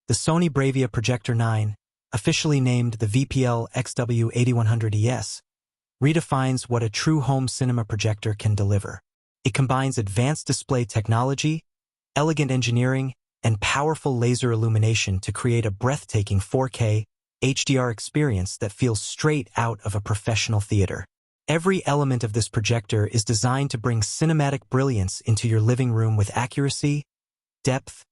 The Sony Bravia Projector 9, officially named the VPL XW8100ES, redefines what a true home cinema projector can deliver. It combines advanced display technology, elegant engineering, and powerful laser illumination to create a breathtaking 4K HDR experience that feels straight out of a professional theater. Every element of this projector is designed to bring cinematic brilliance into your living room with accuracy, depth,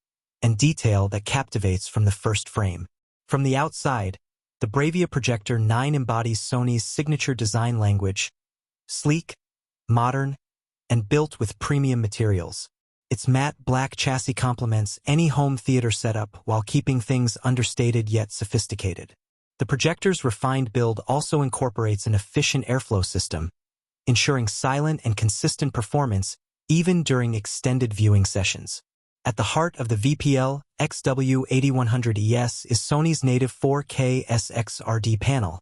and detail that captivates from the first frame. From the outside, the Bravia Projector 9 embodies Sony's signature design language, sleek, modern, and built with premium materials. Its matte black chassis complements any home theater setup while keeping things understated yet sophisticated. The projector's refined build also incorporates an efficient airflow system, ensuring silent and consistent performance even during extended viewing sessions. At the heart of the VPL XW8100ES is Sony's native 4K SXRD panel,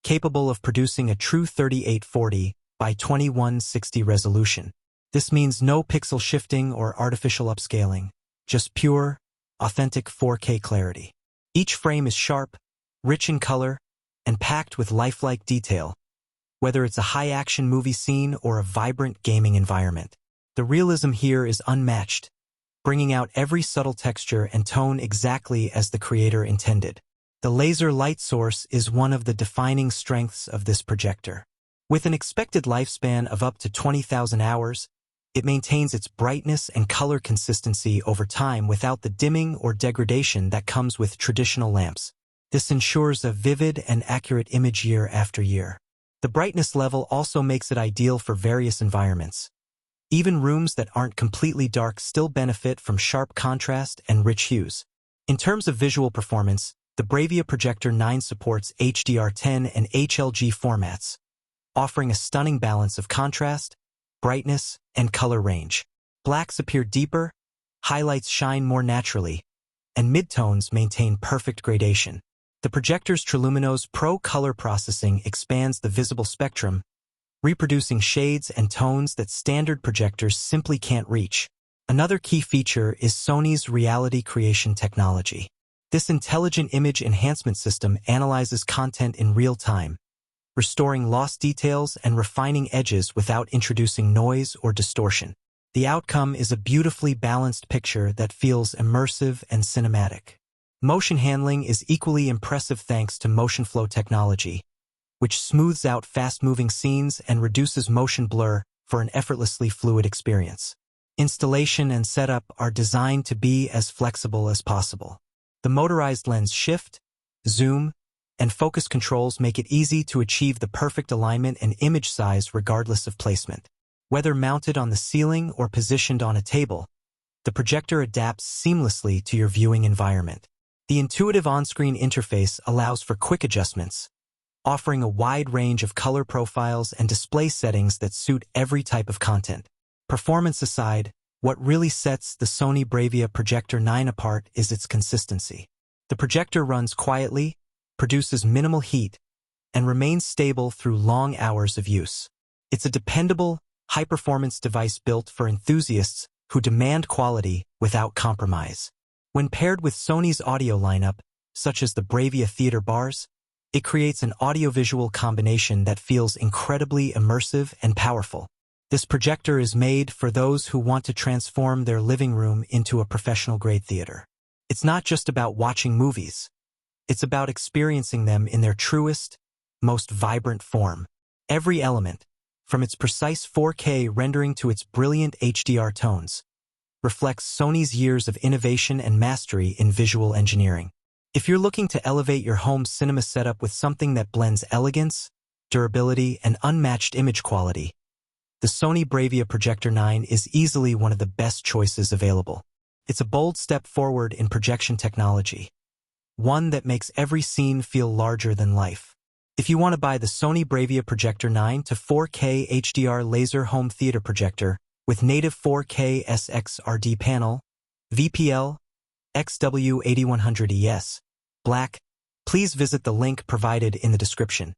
capable of producing a true 3840 by 2160 resolution. This means no pixel shifting or artificial upscaling, just pure, authentic 4K clarity. Each frame is sharp, rich in color, and packed with lifelike detail, whether it's a high-action movie scene or a vibrant gaming environment. The realism here is unmatched, bringing out every subtle texture and tone exactly as the creator intended. The laser light source is one of the defining strengths of this projector. With an expected lifespan of up to 20,000 hours, it maintains its brightness and color consistency over time without the dimming or degradation that comes with traditional lamps. This ensures a vivid and accurate image year after year. The brightness level also makes it ideal for various environments. Even rooms that aren't completely dark still benefit from sharp contrast and rich hues. In terms of visual performance, the Bravia Projector 9 supports HDR10 and HLG formats, offering a stunning balance of contrast, brightness, and color range. Blacks appear deeper, highlights shine more naturally, and midtones maintain perfect gradation. The projector's Triluminos Pro color processing expands the visible spectrum, reproducing shades and tones that standard projectors simply can't reach. Another key feature is Sony's reality creation technology. This intelligent image enhancement system analyzes content in real time, restoring lost details and refining edges without introducing noise or distortion. The outcome is a beautifully balanced picture that feels immersive and cinematic. Motion handling is equally impressive thanks to motion flow technology, which smooths out fast-moving scenes and reduces motion blur for an effortlessly fluid experience. Installation and setup are designed to be as flexible as possible. The motorized lens shift, zoom, and focus controls make it easy to achieve the perfect alignment and image size regardless of placement. Whether mounted on the ceiling or positioned on a table, the projector adapts seamlessly to your viewing environment. The intuitive on-screen interface allows for quick adjustments, offering a wide range of color profiles and display settings that suit every type of content. Performance aside, what really sets the Sony Bravia Projector 9 apart is its consistency. The projector runs quietly, produces minimal heat, and remains stable through long hours of use. It's a dependable, high-performance device built for enthusiasts who demand quality without compromise. When paired with Sony's audio lineup, such as the Bravia Theater Bars, it creates an audiovisual combination that feels incredibly immersive and powerful. This projector is made for those who want to transform their living room into a professional-grade theater. It's not just about watching movies. It's about experiencing them in their truest, most vibrant form. Every element, from its precise 4K rendering to its brilliant HDR tones, reflects Sony's years of innovation and mastery in visual engineering. If you're looking to elevate your home cinema setup with something that blends elegance, durability, and unmatched image quality, the Sony Bravia Projector 9 is easily one of the best choices available. It's a bold step forward in projection technology, one that makes every scene feel larger than life. If you want to buy the Sony Bravia Projector 9 to 4K HDR laser home theater projector with native 4K SXRD panel, VPL XW8100ES, black, please visit the link provided in the description.